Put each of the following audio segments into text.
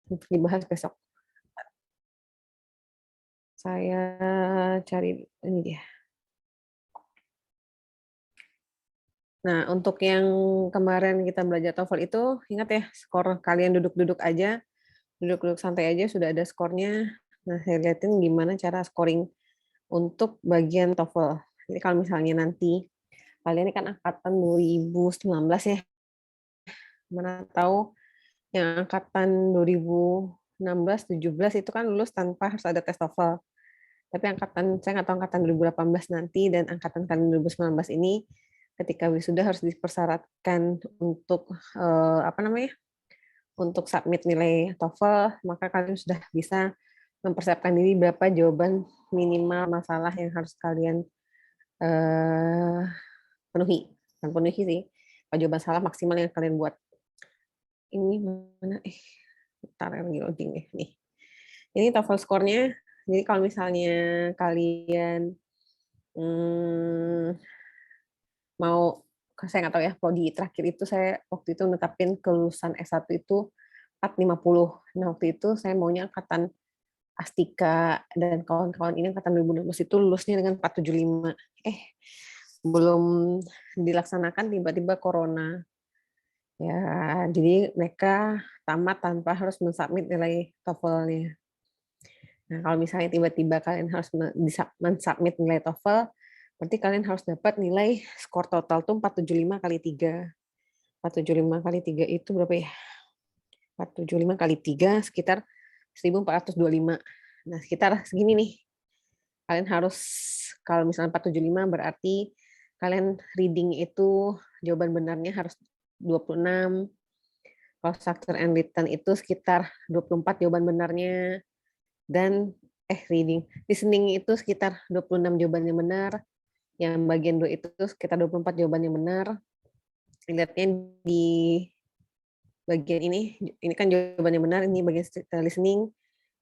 untuk dibahas besok. Saya cari ini dia. Nah, untuk yang kemarin kita belajar TOEFL itu, ingat ya, skor kalian duduk-duduk aja, duduk-duduk santai aja sudah ada skornya. Nah, saya lihatin gimana cara scoring untuk bagian TOEFL. Jadi kalau misalnya nanti kalian ini kan angkatan 2019 ya, mana tahu yang angkatan 2016, 17 itu kan lulus tanpa harus ada tes TOEFL. Tapi saya nggak tahu angkatan 2018 nanti dan angkatan kalian 2019 ini ketika wisuda harus dipersyaratkan untuk apa namanya? Untuk submit nilai TOEFL, maka kalian sudah bisa mempersiapkan diri berapa jawaban minimal masalah yang harus kalian eh, penuhi. Dan penuhi sih, jawaban salah maksimal yang kalian buat. Ini mana? Bentar lagi loading nih. Ini TOEFL skornya. Jadi kalau misalnya kalian mau, saya nggak tahu ya, kalau di terakhir itu saya waktu itu netapin kelulusan S1 itu 450. Nah, waktu itu saya maunya angkatan Astika dan kawan-kawan ini angkatan 2016 itu lulusnya dengan 475. Belum dilaksanakan tiba-tiba corona. Ya, jadi mereka tamat tanpa harus mensubmit nilai TOEFL-nya. Nah, kalau misalnya tiba-tiba kalian harus mensubmit nilai TOEFL, berarti kalian harus dapat nilai skor total tuh 475 kali 3. 475 kali 3 itu berapa ya? 475 kali 3 sekitar 1425. Nah, sekitar segini nih. Kalian harus, kalau misalnya 475 berarti kalian reading itu jawaban benarnya harus 26. Kalau structure and written itu sekitar 24 jawaban benarnya. Dan reading. Listening itu sekitar 26 jawabannya benar. Yang bagian 2 itu sekitar 24 jawabannya benar. Lihatnya di bagian ini kan jawabannya benar, ini bagian listening,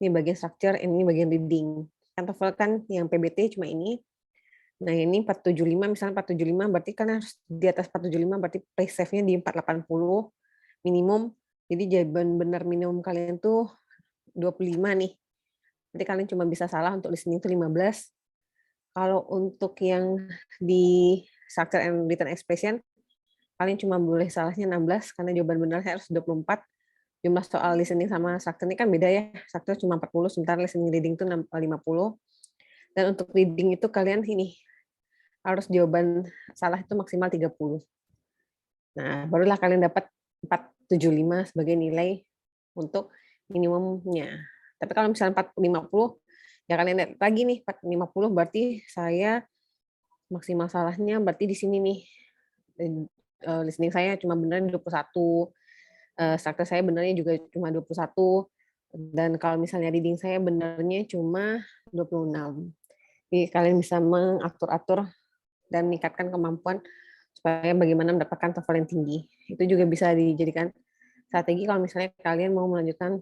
ini bagian structure, ini bagian reading. Kan TOEFL kan yang PBT cuma ini. Nah, ini 475, misalnya 475 berarti kan harus di atas 475 berarti pre-save-nya di 480 minimum. Jadi jawaban benar minimum kalian tuh 25 nih. Berarti kalian cuma bisa salah untuk listening itu 15. Kalau untuk yang di structure and written expression, kalian cuma boleh salahnya 16 karena jawaban benar harus 24. Jumlah soal listening sama structure ini kan beda ya. Structure cuma 40, sementara listening reading itu 50. Dan untuk reading itu kalian harus jawaban salah itu maksimal 30. Nah, barulah kalian dapat 475 sebagai nilai untuk minimumnya. Tapi kalau misalnya 450, ya kalian lihat lagi nih, 450 berarti saya maksimal salahnya berarti di sini nih. Listening saya cuma beneran 21, structure saya benernya juga cuma 21, dan kalau misalnya reading saya benernya cuma 26. Jadi kalian bisa mengatur-atur dan meningkatkan kemampuan supaya bagaimana mendapatkan TOEFL yang tinggi. Itu juga bisa dijadikan strategi kalau misalnya kalian mau melanjutkan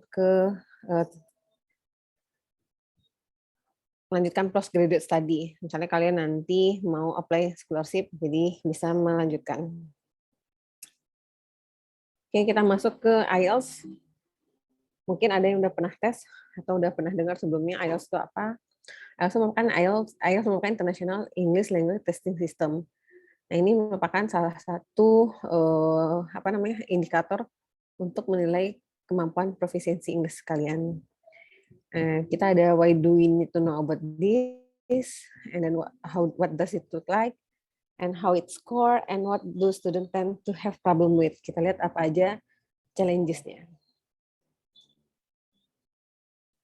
postgraduate study. Misalnya kalian nanti mau apply scholarship, jadi bisa melanjutkan. Oke, kita masuk ke IELTS. Mungkin ada yang udah pernah tes atau udah pernah dengar sebelumnya IELTS itu apa. IELTS merupakan International English Language Testing System. Nah, ini merupakan salah satu indikator untuk menilai kemampuan proficiency English kalian. Kita ada why do we need to know about this, and then what does it look like, and how it score, and what do students tend to have problem with. Kita lihat apa aja challenges-nya.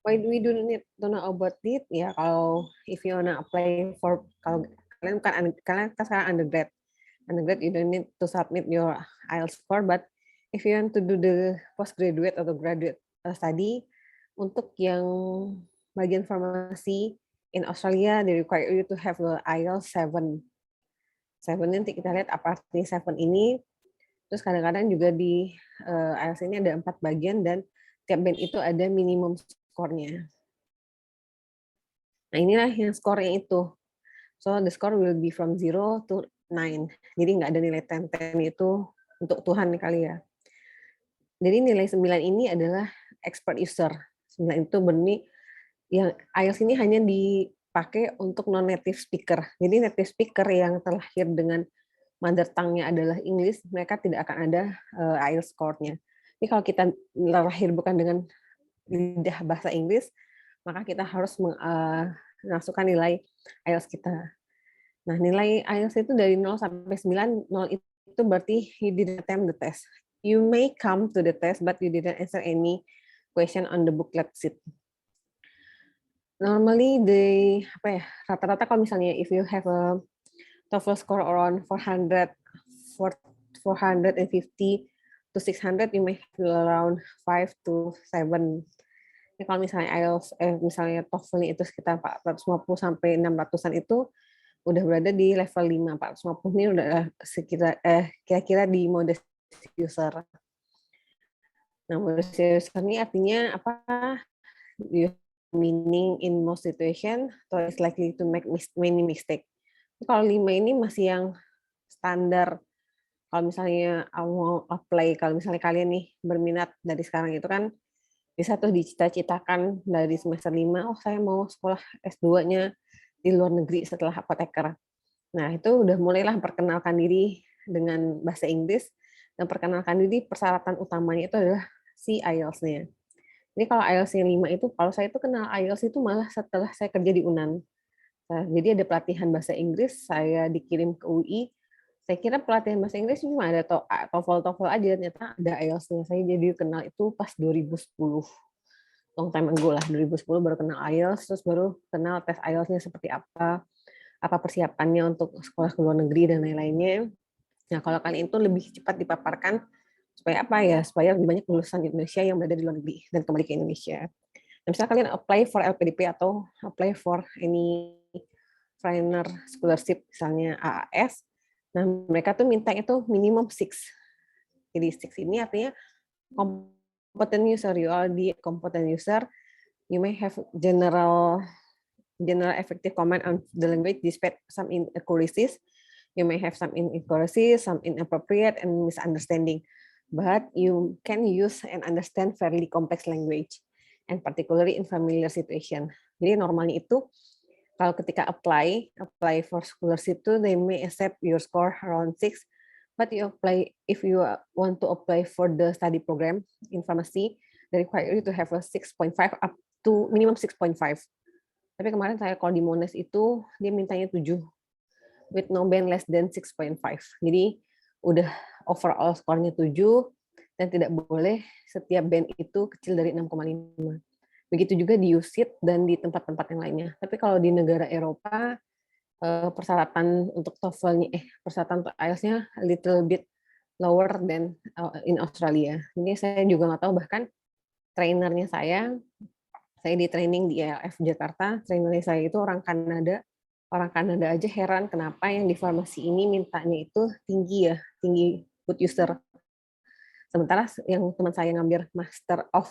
Why do we do need to know about it? Ya, kalau if you wanna apply for, kalau kalian kan sekarang undergrad you don't need to submit your IELTS score, but if you want to do the postgraduate atau graduate study, untuk yang bagian farmasi in Australia, they require you to have the IELTS 7. 7 nanti kita lihat apa arti 7 ini. Terus kadang-kadang juga di IELTS ini ada 4 bagian dan tiap band itu ada minimum skornya. Nah, inilah yang skornya itu. So, the score will be from 0 to 9. Jadi nggak ada nilai 10 itu untuk Tuhan kali ya. Jadi nilai 9 ini adalah expert user. 9 itu berarti yang IELTS ini hanya dipakai untuk non-native speaker. Jadi native speaker yang terlahir dengan mother tongue-nya adalah English, mereka tidak akan ada IELTS score-nya. Jadi kalau kita lahir bukan dengan lidah bahasa Inggris, maka kita harus memasukkan nilai IELTS kita. Nah, nilai IELTS itu dari 0 sampai 9, 0 itu berarti you didn't attempt the test. You may come to the test, but you didn't answer any question on the booklet sheet. Normally, rata-rata kalau misalnya if you have a TOEFL score around 400, 450 to 600, you may feel around 5 to 7. Ya, kalau misalnya IELTS, misalnya TOEFL itu sekitar 450 sampai 600-an itu udah berada di level 5. 450 ini udah sekitar kira-kira di modest user. Nah, modest user ini artinya apa? Meaning in most situation, so is likely to make many mistake. Kalau 5 ini masih yang standar. Kalau misalnya mau apply, kalau misalnya kalian nih berminat dari sekarang itu kan bisa tuh dicita-citakan dari semester 5, oh saya mau sekolah S2-nya di luar negeri setelah apoteker. Nah, itu udah mulailah perkenalkan diri dengan bahasa Inggris, dan perkenalkan diri persyaratan utamanya itu adalah si IELTS-nya. Jadi kalau IELTS-nya 5 itu, kalau saya itu kenal IELTS itu malah setelah saya kerja di UNAN. Nah, jadi ada pelatihan bahasa Inggris, saya dikirim ke UI, saya kira pelatihan bahasa Inggris cuma ada TOEFL aja, ternyata ada IELTS-nya. Saya jadi kenal itu pas 2010. Long time ago lah, 2010 baru kenal IELTS, terus baru kenal tes IELTS-nya seperti apa persiapannya untuk sekolah ke luar negeri dan lain-lainnya. Nah, kalau kalian itu lebih cepat dipaparkan supaya apa ya? Supaya lebih banyak lulusan Indonesia yang berada di luar negeri dan kembali ke Indonesia. Nah, misalnya kalian apply for LPDP atau apply for any foreigner scholarship, misalnya AAS, nah mereka tuh minta itu minimum 6. Jadi 6 ini artinya competent user, you are the competent user, you may have general effective comment on the language despite some inaccuracies. You may have some inaccuracies, some inappropriate and misunderstanding, but you can use and understand fairly complex language, and particularly in familiar situation. Jadi normalnya itu kalau ketika apply for scholarship itu they may accept your score around 6, but if you want to apply for the study program in pharmacy, they require you to have a 6.5 up to minimum 6.5. Tapi kemarin saya kalau di Monash itu dia mintanya 7 with no band less than 6.5. Jadi udah overall skornya 7 dan tidak boleh setiap band itu kecil dari 6,5. Begitu juga di USIT dan di tempat-tempat yang lainnya. Tapi kalau di negara Eropa persyaratan untuk TOEFL-nya persyaratan untuk IELTS-nya a little bit lower than in Australia. Jadi saya juga nggak tahu, bahkan trainernya saya di training di ILF Jakarta, trainernya saya itu orang Kanada. Orang Kanada aja heran kenapa yang di farmasi ini mintanya itu tinggi good user. Sementara yang teman saya ngambil Master of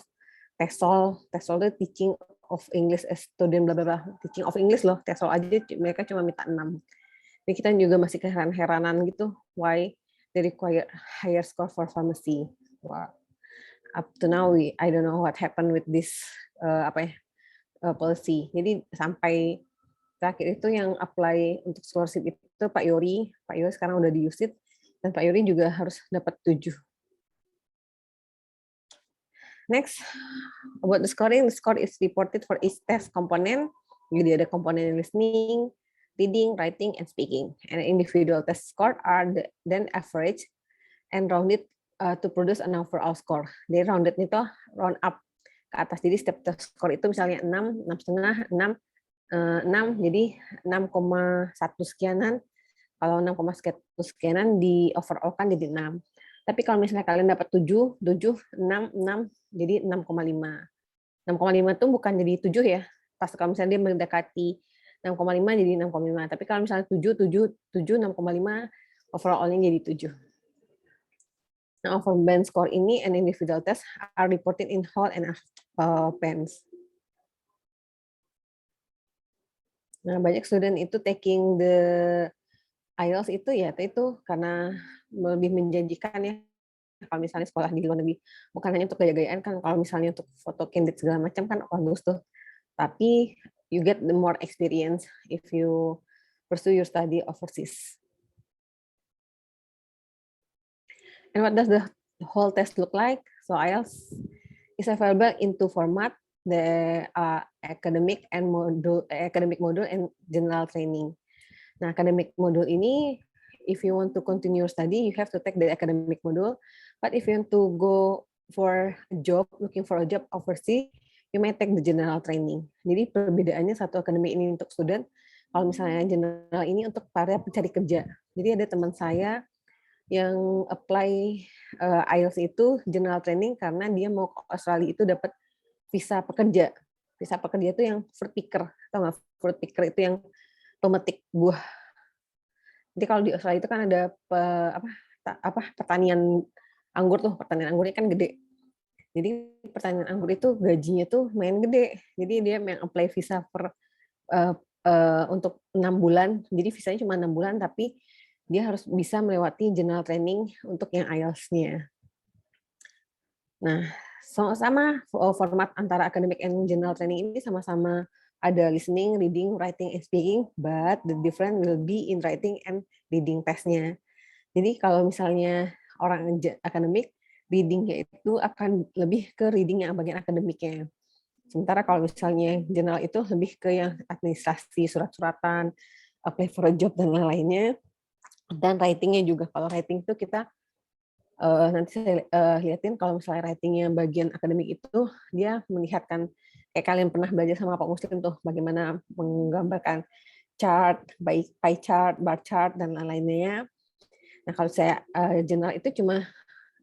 TESOL itu Teaching of English as Student bla bla bla, Teaching of English loh, TESOL aja mereka cuma minta 6. Jadi kita juga masih keheran-heranan gitu, why they require higher score for pharmacy. Wow. Up to now I don't know what happened with this policy. Jadi sampai terakhir itu yang apply untuk scholarship itu Pak Yori sekarang udah di USIT, dan Pak Yori juga harus dapat 7. Next, about the scoring, the score is reported for each test component. Jadi ada komponen listening, reading, writing, and speaking. And individual test score are then average and rounded to produce an overall score. Jadi rounded itu round up ke atas. Jadi setiap test score itu misalnya 6, 6,5, 6, jadi 6,1 sekianan. Kalau 6,1 sekianan di overall kan jadi 6. Tapi kalau misalnya kalian dapat 7, 6, jadi 6,5. 6,5 itu bukan jadi 7 ya. Pas kalau misalnya dia mendekati 6,5 jadi 6,5. Tapi kalau misalnya 7, 6,5, overall-nya jadi 7. Nah, for band score ini and individual test are reported in whole and bands. Nah, banyak student itu taking the IELTS itu karena lebih menjanjikan ya. kalau misalnya sekolah di luar negeri. Bukan hanya untuk gaya-gayaan kan, kalau misalnya untuk foto candid segala macam kan bagus tuh. Tapi you get the more experience if you pursue your study overseas. And what does the whole test look like? So IELTS is available in two format, the academic module and general training. Nah, academic module ini, if you want to continue study, you have to take the academic module. But if you want to go for a job, looking for a job overseas, you may take the general training. Jadi perbedaannya satu akademik ini untuk student, kalau misalnya general ini untuk para pencari kerja. Jadi ada teman saya yang apply IELTS itu general training karena dia mau ke Australia itu dapat visa pekerja. Visa pekerja itu yang fruit picker, atau nggak? Fruit picker itu yang pemetik buah. Jadi kalau di Australia itu kan ada pertanian anggur tuh, pertanian anggurnya kan gede. Jadi pertanian anggur itu gajinya tuh main gede. Jadi dia yang apply visa untuk 6 bulan. Jadi visanya cuma 6 bulan, tapi dia harus bisa melewati general training untuk yang IELTS-nya. Nah, sama format antara academic and general training ini sama-sama ada listening, reading, writing, and speaking, but the difference will be in writing and reading testnya. Jadi kalau misalnya orang akademik, readingnya itu akan lebih ke reading yang bagian akademiknya. Sementara kalau misalnya general itu lebih ke yang administrasi, surat-suratan, apply for a job, dan lain-lainnya. Dan writing-nya juga. Kalau writing itu kita nanti saya lihatin kalau misalnya writing-nya bagian akademik itu dia melihatkan kayak kalian pernah belajar sama Pak Muslim tuh bagaimana menggambarkan chart, baik pie chart, bar chart, dan lain-lainnya. Nah kalau saya general itu cuma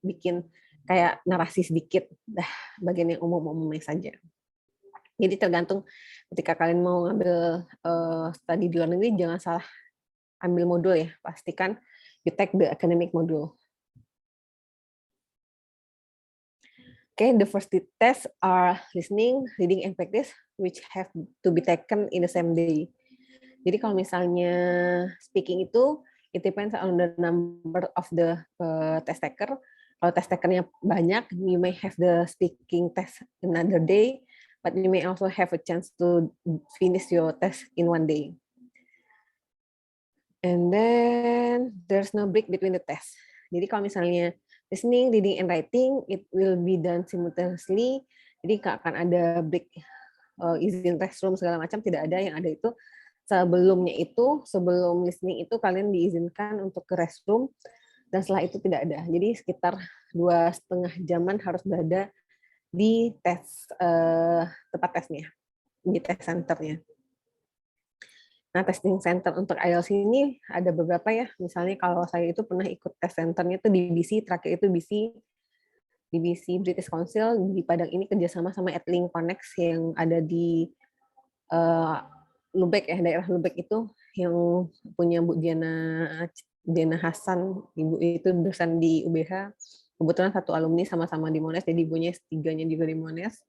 bikin kayak narasi sedikit, bagian yang umum-umumnya saja. Jadi tergantung ketika kalian mau ngambil studi di luar negeri, jangan salah ambil modul ya, pastikan you take the academic module. Okay, the first tests are listening, reading, and practice, which have to be taken in the same day. Jadi kalau misalnya speaking itu, it depends on the number of the test taker. Kalau test takernya banyak, you may have the speaking test another day, but you may also have a chance to finish your test in one day. And then there's no break between the tests. Jadi kalau misalnya listening, reading, and writing, it will be done simultaneously. Jadi nggak akan ada break, izin restroom segala macam, tidak ada. Yang ada itu sebelumnya itu, sebelum listening itu kalian diizinkan untuk ke restroom, dan setelah itu tidak ada. Jadi sekitar 2,5 jaman harus berada di tempat tesnya, di test centernya. Nah, testing center untuk IELTS ini ada beberapa ya. Misalnya kalau saya itu pernah ikut test centernya itu di BC, terakhir itu di BC British Council, di Padang ini kerjasama sama Edlink Connect yang ada di Lubek ya, daerah Lubek itu yang punya Bu Diana Hasan, Ibu itu dosen di UBH. Kebetulan satu alumni sama-sama di Monash, jadi ibunya S3-nya juga di Monash.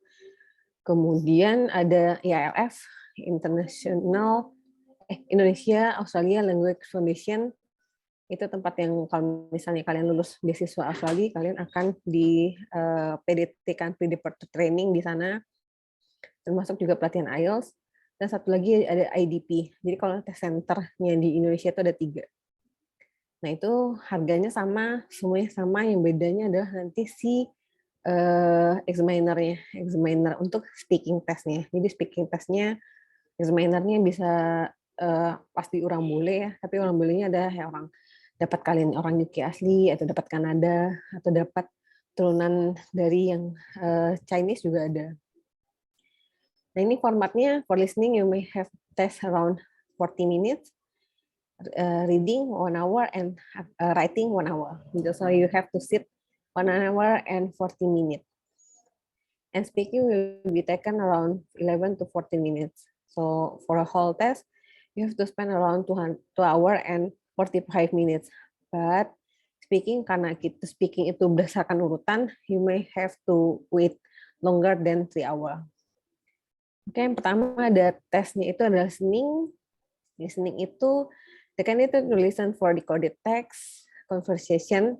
Kemudian ada IALF, Indonesia Australia Language Foundation, itu tempat yang kalau misalnya kalian lulus beasiswa Australia, kalian akan di PDT kan, Pre-Departure Training di sana, termasuk juga pelatihan IELTS. Dan satu lagi ada IDP. Jadi kalau test centernya di Indonesia itu ada 3. Nah itu harganya sama, semuanya sama. Yang bedanya adalah nanti si examiner untuk speaking testnya. Jadi speaking testnya, examinernya bisa pasti orang bule ya, tapi orang bulenya ada ya orang dapat kalian orang UK asli, atau dapat Kanada, atau dapat turunan dari yang Chinese juga ada. Nah ini formatnya, for listening you may have test around 40 minutes, reading 1 hour, and writing 1 hour. So you have to sit 1 hour and 40 minutes. And speaking will be taken around 11 to 14 minutes. So for a whole test, you have to spend around 2 hours and 45 minutes. But speaking, karena kita speaking itu berdasarkan urutan, you may have to wait longer than 3 hours. Oke, yang pertama ada tesnya itu adalah listening. Listening itu the candidate to listen for recorded text, conversation,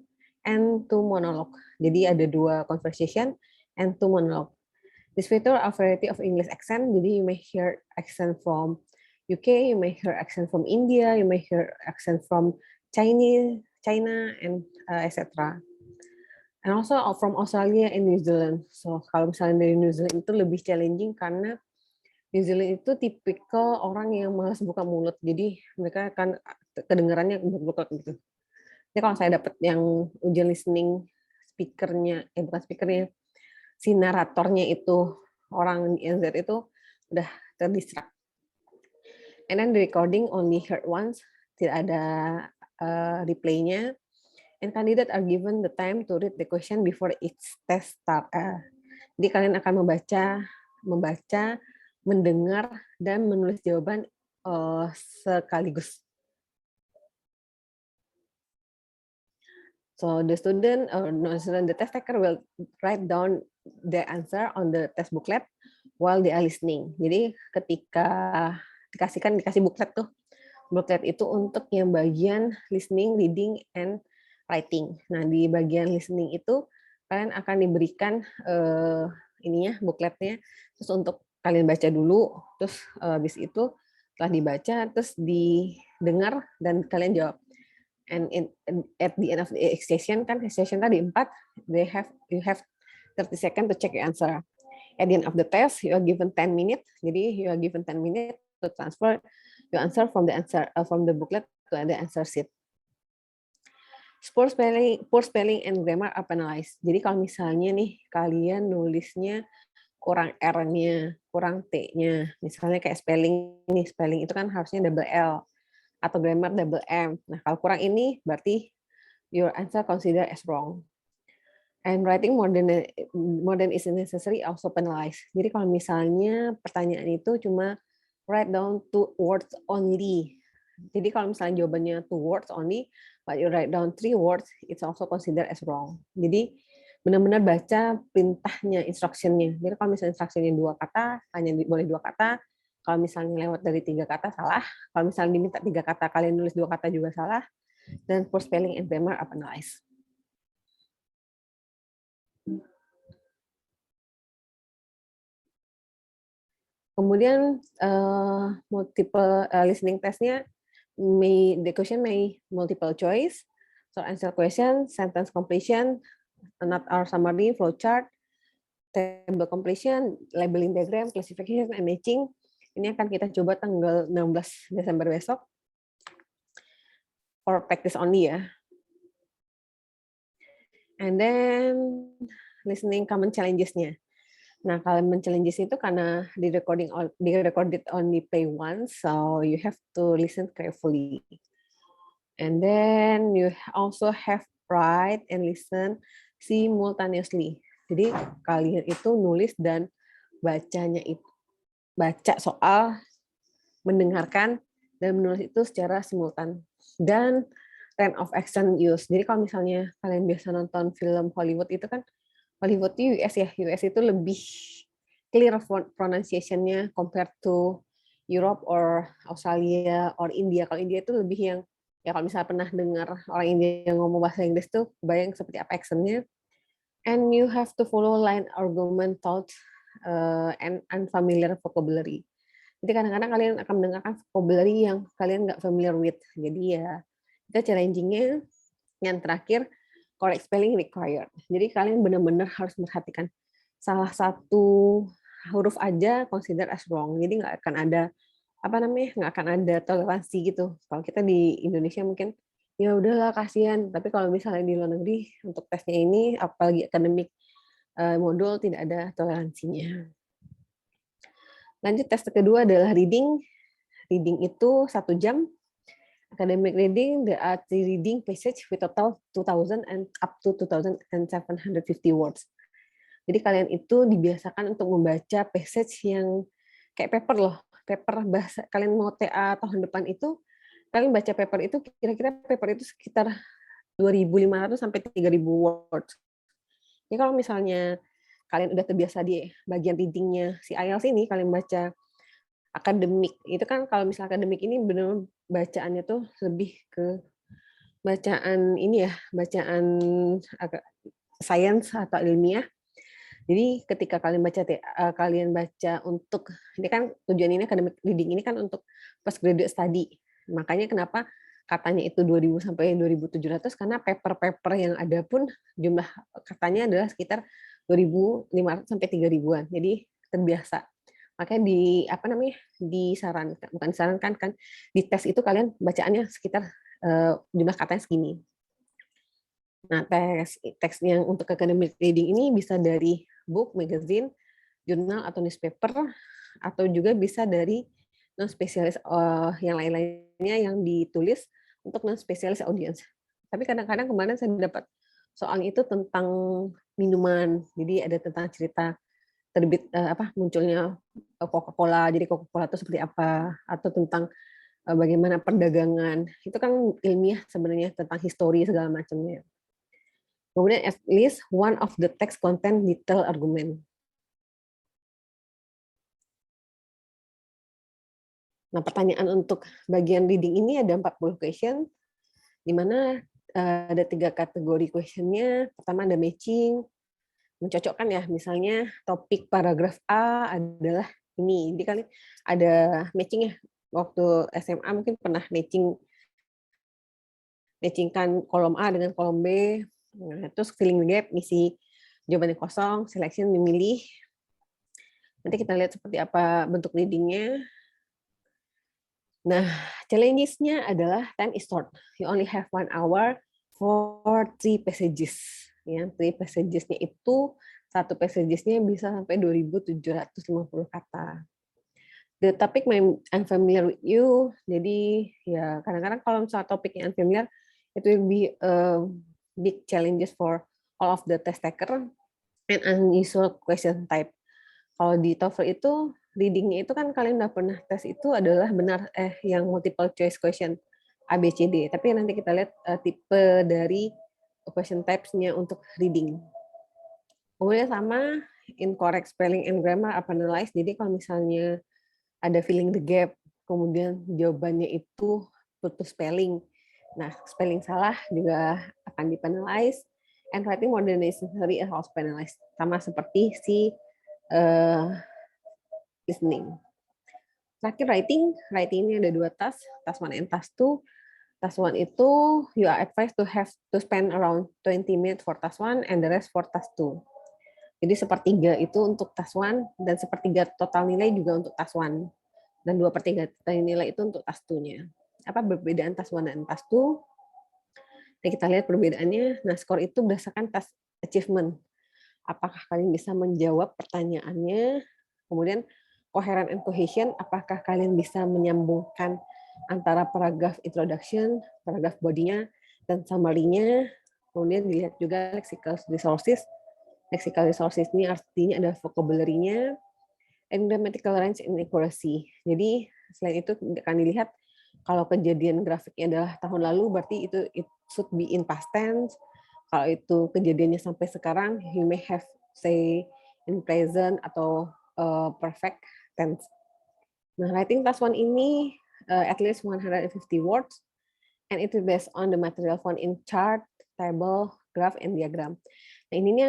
and to monologue. Jadi ada 2 conversation and 2 monologue. This feature a variety of English accent. Jadi you may hear accent from UK, you may hear accent from India, you may hear accent from China, and etc. And also from Australia and New Zealand. So kalau misalnya dari New Zealand itu lebih challenging karena New Zealand itu tipikal orang yang malas buka mulut. Jadi mereka akan kedengarannya blek-blek gitu. Jadi kalau saya dapat yang ujian listening speakernya, bukan speakernya, si naratornya itu orang NZ itu udah terdistract. And then the recording only heard once, tidak ada replaynya. And candidate are given the time to read the question before each test start. Jadi kalian akan membaca, mendengar, dan menulis jawaban sekaligus. So the test taker will write down the answer on the test booklet while they are listening. Jadi ketika dikasih booklet tuh, booklet itu untuk yang bagian listening, reading, and writing. Nah di bagian listening itu kalian akan diberikan bookletnya, terus untuk kalian baca dulu, terus habis itu setelah dibaca, terus didengar dan kalian jawab. And at the end of the session tadi 4, you have 30 seconds to check your answer. At the end of the test, you are given 10 minutes. Jadi you are given 10 minutes to transfer your answer from the booklet to the answer sheet. Poor spelling and grammar are penalized. Jadi kalau misalnya nih kalian nulisnya kurang R-nya, kurang T-nya, misalnya kayak spelling itu kan harusnya double L atau grammar double M. Nah, kalau kurang ini berarti your answer considered as wrong. And writing more than is necessary also penalized. Jadi kalau misalnya pertanyaan itu cuma write down 2 words only. Jadi kalau misalnya jawabannya 2 words only, but you write down 3 words, it's also considered as wrong. Jadi benar-benar baca perintahnya, instruction-nya. Jadi kalau misalnya instruction-nya 2 kata, hanya boleh 2 kata. Kalau misalnya lewat dari 3 kata, salah. Kalau misalnya diminta 3 kata, kalian nulis 2 kata juga salah. Dan poor spelling and grammar are penalized. Kemudian multiple listening test-nya, the question may multiple choice, so answer question, sentence completion, not our summary, flowchart, table completion, labeling diagram, classification, and matching. Ini akan kita coba tanggal 16 Desember besok. For practice only ya. And then listening common challenges-nya. Nah, common challenges itu karena recorded only play once, so you have to listen carefully. And then you also have write and listen simultaneously. Jadi kalian itu nulis dan baca soal, mendengarkan dan menulis itu secara simultan. Dan range of action use. Jadi kalau misalnya kalian biasa nonton film Hollywood itu kan, Hollywood itu US ya, US itu lebih clear pronunciation-nya compared to Europe or Australia or India. Kalau India itu lebih yang, ya kalau misalnya pernah dengar orang India yang ngomong bahasa Inggris tuh, bayang seperti apa accent-nya. And you have to follow line argument thought and unfamiliar vocabulary. Jadi kadang-kadang kalian akan mendengarkan vocabulary yang kalian nggak familiar with. Jadi ya, kita challenging-nya yang terakhir, correct spelling required. Jadi kalian benar-benar harus memperhatikan salah satu huruf aja consider as wrong. Jadi nggak akan ada nggak akan ada toleransi gitu. Kalau kita di Indonesia mungkin ya udahlah kasihan. Tapi kalau misalnya di luar negeri untuk tesnya ini, apalagi akademik modul, tidak ada toleransinya. Lanjut, tes kedua adalah reading. Reading itu 1 jam. Academic reading, there are 3 reading passage with total 2,000 and up to 2,750 words. Jadi kalian itu dibiasakan untuk membaca passage yang kayak paper loh. Paper bahasa, kalian mau TA tahun depan itu, kalian baca paper itu, kira-kira paper itu sekitar 2.500 sampai 3.000 words. Jadi kalau misalnya kalian udah terbiasa di bagian readingnya si IELTS ini, kalian baca akademik, itu kan kalau misalnya akademik ini benar bacaannya tuh lebih ke bacaan ini ya, bacaan agak sains atau ilmiah. Jadi ketika kalian baca untuk ini kan tujuan ini academic reading ini kan untuk postgraduate study. Makanya kenapa katanya itu 2000 sampai 2.700 karena paper-paper yang ada pun jumlah katanya adalah sekitar 2.500 sampai 3.000-an. Jadi terbiasa. Makanya disarankan, bukan disarankan kan, di tes itu kalian bacaannya sekitar jumlah katanya segini. Nah, teks yang untuk academic reading ini bisa dari book, magazine, jurnal atau newspaper, atau juga bisa dari non spesialis yang lain-lainnya yang ditulis untuk non spesialis audience. Tapi kadang-kadang kemarin saya dapat soal itu tentang minuman, jadi ada tentang cerita munculnya Coca-Cola, jadi Coca-Cola itu seperti apa, atau tentang bagaimana perdagangan, itu kan ilmiah sebenarnya tentang histori segala macamnya. Kemudian at least one of the text content detail argument. Nah, pertanyaan untuk bagian reading ini ada 40 question, di mana ada 3 kategori questionnya. Pertama ada matching, mencocokkan ya, misalnya topik paragraf A adalah ini. Jadi kali ada matching ya, waktu SMA mungkin pernah matchingkan kolom A dengan kolom B, nah, terus filling the gap, ngisi jawaban yang kosong, selection, memilih. Nanti kita lihat seperti apa bentuk readingnya. Nah, challenges-nya adalah time is short. You only have 1 hour for 3 passages. Ya, 3 passages-nya itu satu passages-nya bisa sampai 2.750 kata. The topic may unfamiliar with you. Jadi ya kadang-kadang kalau misalnya topiknya unfamiliar, it will be a big challenges for all of the test taker and unusual question type. Kalau di TOEFL itu reading-nya itu kan kalian udah pernah tes itu adalah yang multiple choice question A, B, C, D. Tapi nanti kita lihat tipe dari question types-nya untuk reading. Kemudian sama incorrect spelling and grammar apa analyze. Jadi kalau misalnya ada filling the gap, kemudian jawabannya itu putus spelling. Nah, spelling salah juga akan dipenalize. And writing more than necessary is also penalized. Sama seperti si listening. Terakhir writing ini ada 2 task 1 and task 2. Task 1 itu you are advised to have to spend around 20 minutes for task 1 and the rest for task 2. Jadi sepertiga itu untuk task 1 dan sepertiga total nilai juga untuk task 1 dan 2/3 total nilai itu untuk task 2-nya. Apa perbedaan task 1 dan task 2? Nah, kita lihat perbedaannya. Nah, skor itu berdasarkan task achievement. Apakah kalian bisa menjawab pertanyaannya? Kemudian coherent and cohesion, apakah kalian bisa menyambungkan antara paragraf introduction, paragraf body-nya, dan summary-nya. Kemudian dilihat juga lexical resources. Lexical resources ini artinya ada vocabulary-nya, and grammatical range and accuracy. Jadi selain itu akan dilihat kalau kejadian grafiknya adalah tahun lalu, berarti itu it should be in past tense. Kalau itu kejadiannya sampai sekarang, you may have say in present atau perfect tense. Nah, writing task 1 ini at least 150 words, and it is based on the material found in chart, table, graph, and diagram. Nah, ini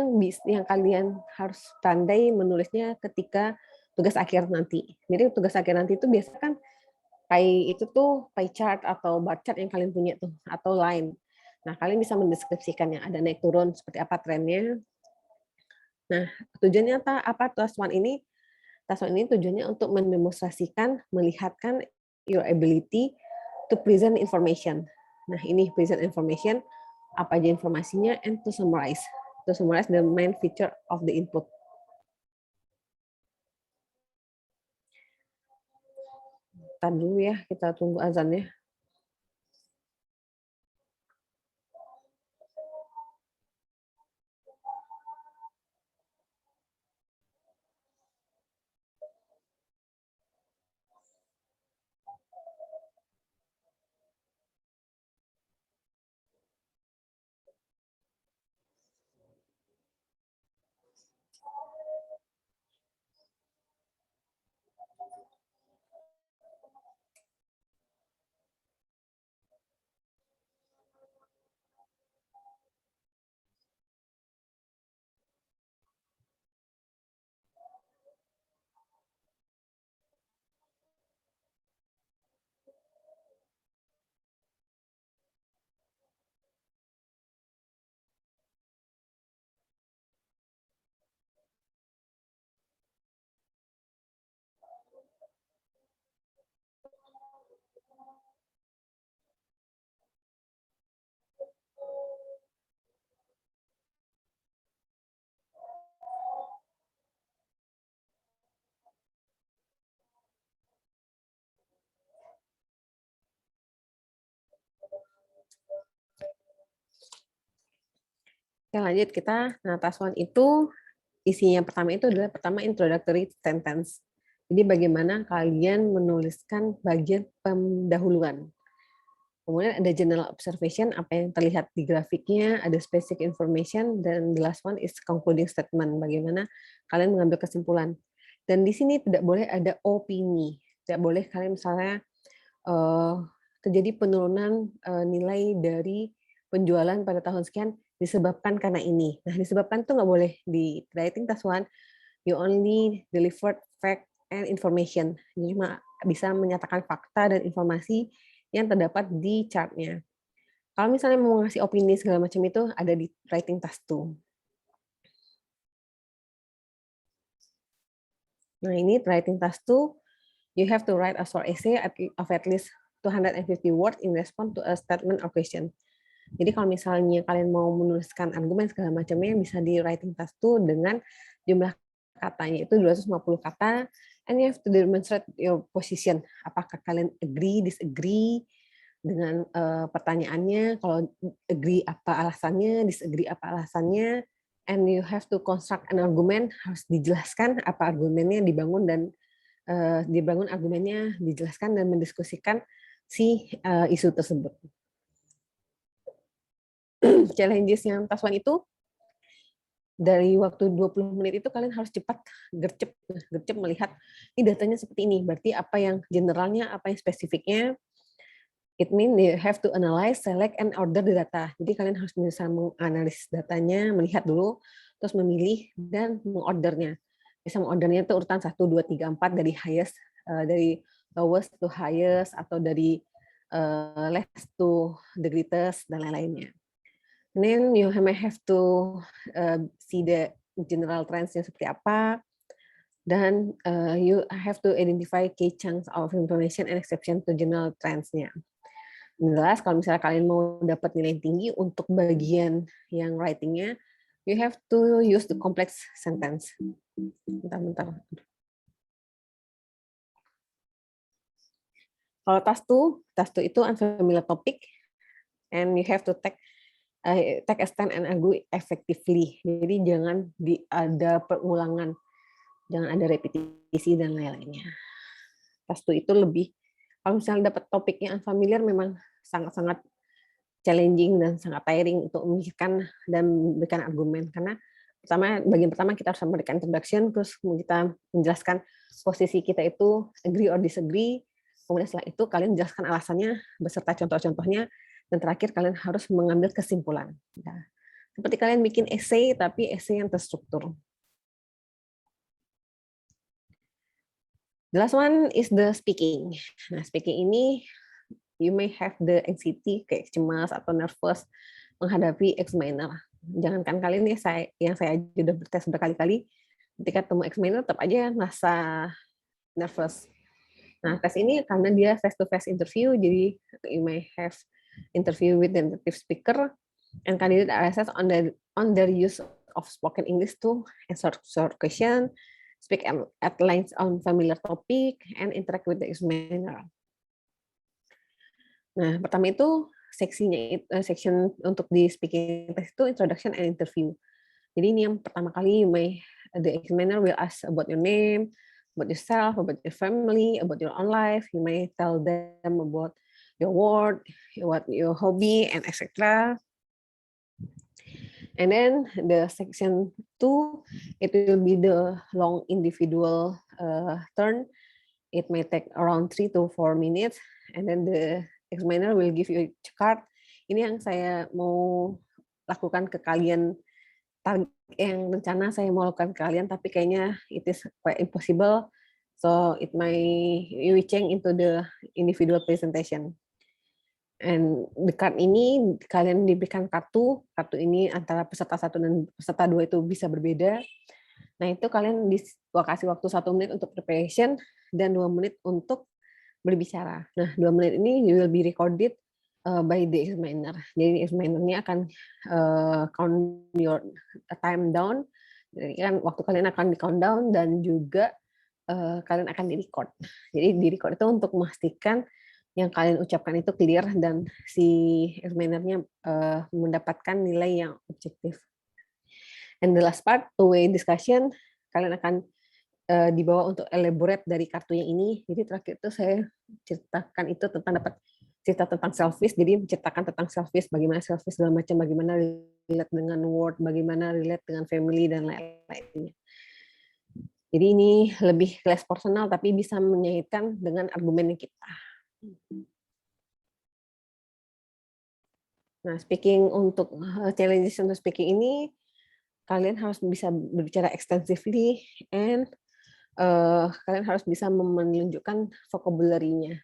yang kalian harus pandai menulisnya ketika tugas akhir nanti. Jadi tugas akhir nanti itu biasa kan pie chart atau bar chart yang kalian punya tuh, atau line. Nah, kalian bisa mendeskripsikannya, ada naik turun seperti apa trennya. Nah, tujuannya apa task 1 ini? Task 1 ini tujuannya untuk mendemonstrasikan, melihatkan your ability to present information. Nah, ini present information, apa aja informasinya, and to summarize. To summarize the main feature of the input. Ntar dulu ya, kita tunggu azannya. Oke, lanjut kita. Nah, task one itu isinya pertama itu adalah pertama introductory sentence. Jadi bagaimana kalian menuliskan bagian pendahuluan. Kemudian ada general observation, apa yang terlihat di grafiknya, ada specific information, dan the last one is concluding statement, bagaimana kalian mengambil kesimpulan. Dan di sini tidak boleh ada opini, tidak boleh kalian misalnya eh, terjadi penurunan nilai dari penjualan pada tahun sekian disebabkan karena ini. Nah, disebabkan itu nggak boleh di writing task one, you only delivered fact and information. Jadi cuma bisa menyatakan fakta dan informasi yang terdapat di chart-nya. Kalau misalnya mau ngasih opini segala macam itu ada di writing task 2. Nah, ini writing task 2, you have to write a short essay of at least 250 words in response to a statement or question. Jadi kalau misalnya kalian mau menuliskan argumen segala macamnya bisa di writing task 2 dengan jumlah katanya itu 250 kata, and you have to demonstrate your position. Apakah kalian agree, disagree dengan pertanyaannya, kalau agree apa alasannya, disagree apa alasannya, and you have to construct an argument, harus dijelaskan apa argumennya, dibangun argumennya, dijelaskan dan mendiskusikan si isu tersebut. Challenges yang task one itu dari waktu 20 menit itu kalian harus cepat gercep melihat ini datanya seperti ini, berarti apa yang generalnya, apa yang spesifiknya. It means you have to analyze, select, and order the data. Jadi kalian harus bisa menganalisis datanya, melihat dulu, terus memilih dan mengordernya. Bisa mengordernya itu urutan 1, 2, 3, 4 dari highest, dari lowest to highest, atau dari less to the greatest, dan lain-lainnya. And then you may have to see the general trends-nya seperti apa, dan you have to identify key chunks of information and exception to general trends-nya. Jelas kalau misalnya kalian mau dapat nilai tinggi untuk bagian yang writing-nya, you have to use the complex sentence. Bentar. Kalau task 2 itu unfamiliar topic, and you have to take a stand and argue effectively. Jadi jangan ada perulangan, jangan ada repetisi dan lain-lainnya. Task 2 itu lebih, kalau misalnya dapat topiknya unfamiliar, memang sangat-sangat challenging dan sangat tiring untuk memikirkan dan memberikan argumen, karena bagian pertama kita harus memberikan introduction, terus kita menjelaskan posisi kita itu agree or disagree, kemudian setelah itu kalian jelaskan alasannya beserta contoh-contohnya, dan terakhir kalian harus mengambil kesimpulan. Nah, seperti kalian bikin essay tapi essay yang terstruktur. The last one is the speaking. Nah, speaking ini you may have the anxiety, kayak cemas atau nervous menghadapi examiner. Jangankan kalian ya, yang saya sudah bertes berkali-kali, ketika ketemu examiner tetap aja merasa nervous. Nah, tes ini karena dia face-to-face interview, jadi you may have interview with the native speaker, and candidate are assessed on their use of spoken English to answer short question, speak at length on familiar topic, and interact with the examiner. Nah, pertama itu section untuk di speaking test itu introduction and interview. Jadi ini yang pertama kali the examiner will ask about your name, about yourself, about your family, about your own life. You may tell them about your work, what your hobby, and etc. And then the section 2, it will be the long individual turn. It may take around 3 to 4 minutes, and then the examiner will give you a card. Ini yang saya mau lakukan ke kalian, yang rencana saya mau lakukan ke kalian, tapi kayaknya it is quite impossible. So it we change into the individual presentation. And the card ini kalian diberikan kartu ini antara peserta 1 dan peserta 2 itu bisa berbeda. Nah, itu kalian kasih waktu 1 menit untuk preparation dan 2 menit untuk berbicara. Nah, 2 menit ini you will be recorded by the examiner. Jadi examinernya akan count your time down. Jadi kan waktu kalian akan di count down, dan juga kalian akan di-record. Jadi di-record itu untuk memastikan yang kalian ucapkan itu clear dan si examinernya mendapatkan nilai yang objektif. And the last part, two-way discussion, kalian akan dibawa untuk elaborate dari kartunya ini. Jadi terakhir itu saya ceritakan itu tentang dapat cerita tentang selfish, jadi menceritakan tentang selfish, bagaimana selfish segala macam, bagaimana relate dengan word, bagaimana relate dengan family, dan lain-lainnya. Jadi ini lebih kelas personal, tapi bisa menyaitkan dengan argumennya kita. Nah, speaking untuk challenges untuk speaking ini, kalian harus bisa berbicara extensively, and kalian harus bisa menunjukkan vocabulary-nya.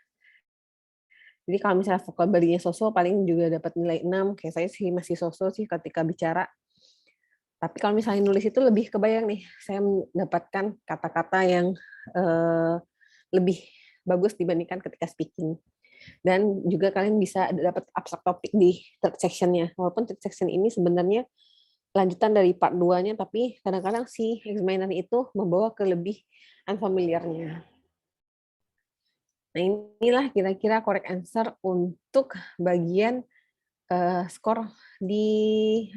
Jadi kalau misalnya vocabulary-nya so-so, paling juga dapat nilai 6, kayak saya sih masih so-so sih ketika bicara. Tapi kalau misalnya nulis itu lebih kebayang nih, saya mendapatkan kata-kata yang lebih bagus dibandingkan ketika speaking. Dan juga kalian bisa dapat abstrak topik di third section-nya. Walaupun third section ini sebenarnya lanjutan dari part 2-nya, tapi kadang-kadang si examiner itu membawa ke lebih unfamiliar-nya. Nah, inilah kira-kira correct answer untuk bagian skor di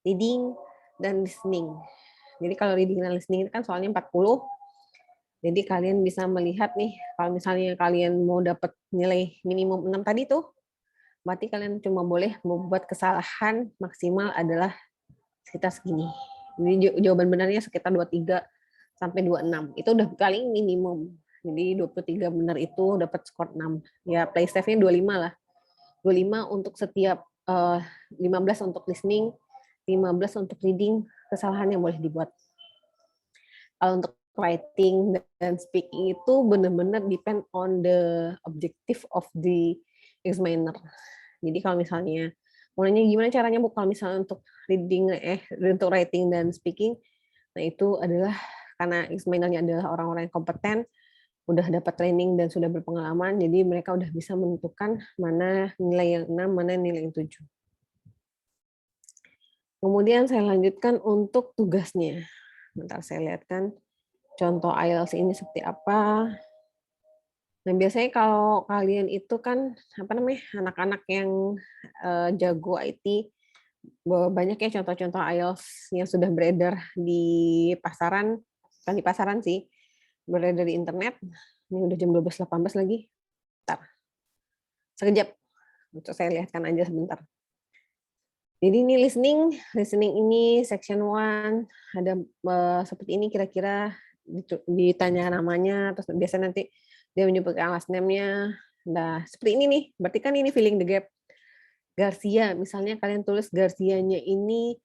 reading dan listening. Jadi kalau reading dan listening kan soalnya 40. Jadi kalian bisa melihat nih, kalau misalnya kalian mau dapat nilai minimum 6 tadi tuh, berarti kalian cuma boleh membuat kesalahan maksimal adalah sekitar segini. Jadi jawaban benarnya sekitar 23 sampai 26. Itu udah paling minimum. Jadi 23 benar itu dapat skor 6. Ya play safe-nya 25 lah. 25 untuk setiap 15 untuk listening, 15 untuk reading, kesalahan yang boleh dibuat. Kalau untuk writing dan speaking itu benar-benar depend on the objective of the examiner. Jadi kalau misalnya mau nanya gimana caranya Bu kalau misalnya untuk untuk writing dan speaking, nah itu adalah karena examinernya adalah orang-orang yang kompeten, udah dapat training dan sudah berpengalaman, jadi mereka udah bisa menentukan mana nilai yang 6, mana nilai yang 7. Kemudian saya lanjutkan untuk tugasnya. Bentar saya lihatkan contoh IELTS ini seperti apa. Nah, biasanya kalau kalian itu kan apa namanya anak-anak yang jago IT, banyak ya contoh-contoh IELTS yang sudah beredar di pasaran, bukan di pasaran sih, beredar di internet. Ini udah jam 12.18 lagi. Bentar. Sekejap. Untuk saya lihatkan aja sebentar. Jadi ini listening ini section 1, ada seperti ini kira-kira ditanya namanya, terus biasanya nanti dia menyebutkan last name-nya. Nah, seperti ini nih, berarti kan ini filling the gap. Garcia, misalnya kalian tulis Garcia-nya ini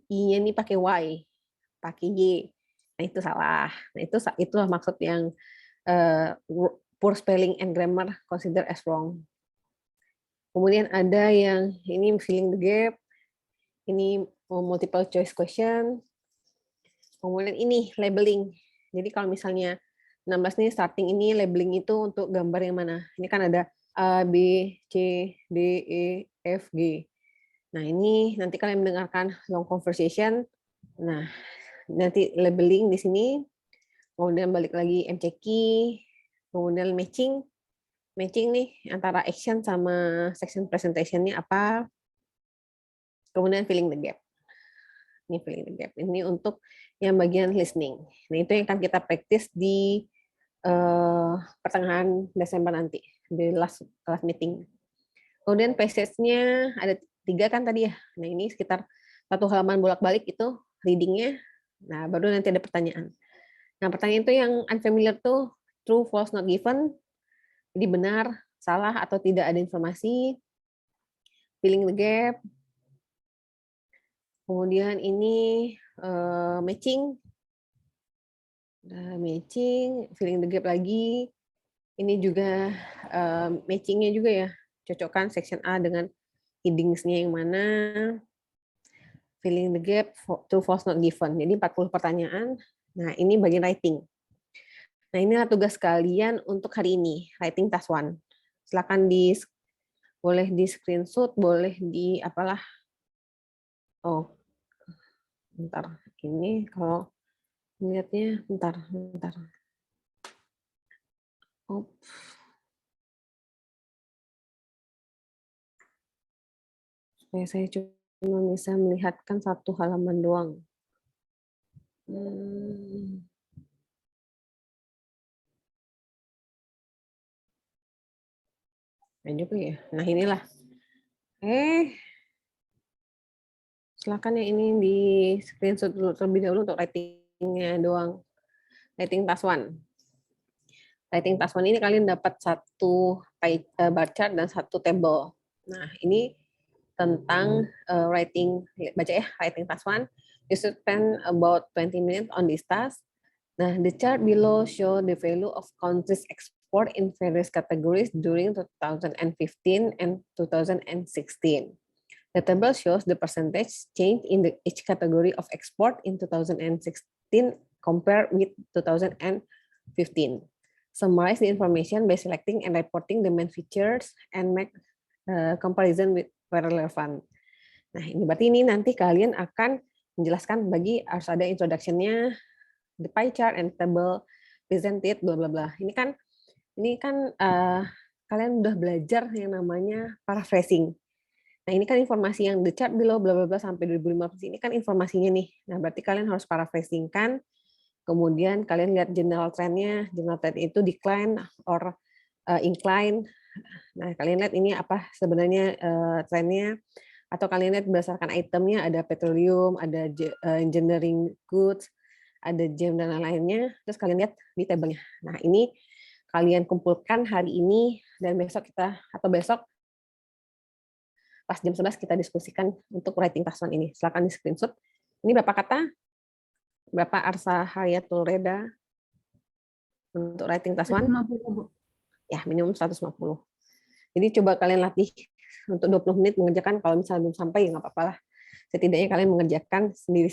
I-nya ini pakai Y, pakai Y. Nah, itu salah. Nah, itulah maksud yang poor spelling and grammar considered as wrong. Kemudian ada yang ini filling the gap, ini multiple choice question. Kemudian ini labeling. Jadi kalau misalnya 16 nih starting ini labeling itu untuk gambar yang mana? Ini kan ada A, B, C, D, E, F, G. Nah, ini nanti kalian mendengarkan long conversation. Nah, nanti labeling di sini. Kemudian balik lagi MCQ, kemudian matching. Matching nih antara action sama section presentation-nya apa. Kemudian filling the gap. Ini filling the gap. Ini untuk yang bagian listening. Nah, itu yang akan kita praktis di pertengahan Desember nanti, di last meeting. Kemudian passage-nya ada 3 kan tadi ya. Nah, ini sekitar 1 halaman bolak-balik itu reading-nya. Nah, baru nanti ada pertanyaan. Nah, pertanyaan itu yang unfamiliar tuh true, false, not given. Jadi benar, salah, atau tidak ada informasi. Filling the gap. Kemudian ini matching. Matching, filling the gap lagi. Ini juga matching-nya juga ya. Cocokkan section A dengan headings-nya yang mana. Filling the gap, true, false, not given. Jadi 40 pertanyaan. Nah, ini bagian writing. Nah, inilah tugas kalian untuk hari ini, writing task 1. Silakan boleh di screenshot, boleh di apalah. Oh, bentar. Ini kalau lihatnya, bentar. Oh. Supaya saya coba cuma bisa melihatkan satu halaman doang. Hmm. Nah juga ya. Nah inilah. Silakan yang ini di screenshot dulu terlebih dahulu untuk ratingnya doang. Rating task one. Rating task one ini kalian dapat satu bar chart dan satu table. Nah ini tentang writing, baca ya, writing task one. You should spend about 20 minutes on this task. Nah, the chart below show the value of countries export in various categories during 2015 and 2016. The table shows the percentage change in each category of export in 2016 compared with 2015. Summarize the information by selecting and reporting the main features and make comparison with where relevant. Nah, ini berarti ini nanti kalian akan menjelaskan harus ada introduction-nya, the pie chart and table presented, bla bla bla. Ini kan kalian udah belajar yang namanya paraphrasing. Nah, ini kan informasi yang the chart below bla bla bla sampai 2015 ini kan informasinya nih. Nah, berarti kalian harus paraphrasing kan. Kemudian kalian lihat general trend-nya, general trend itu decline or incline. Nah, kalian lihat ini apa sebenarnya trend-nya, atau kalian lihat berdasarkan itemnya, ada petroleum, ada engineering goods, ada gem dan lain-lainnya, terus kalian lihat di tabelnya. Nah, ini kalian kumpulkan hari ini dan besok pas jam 11 kita diskusikan untuk writing task one ini. Silakan di screenshot. Ini berapa kata? Berapa Arsa Hayatul Reda untuk writing task one? 150. Ya, minimum 150. Jadi coba kalian latih untuk 20 menit mengerjakan, kalau misalnya belum sampai ya nggak apa-apa lah. Setidaknya kalian mengerjakan sendiri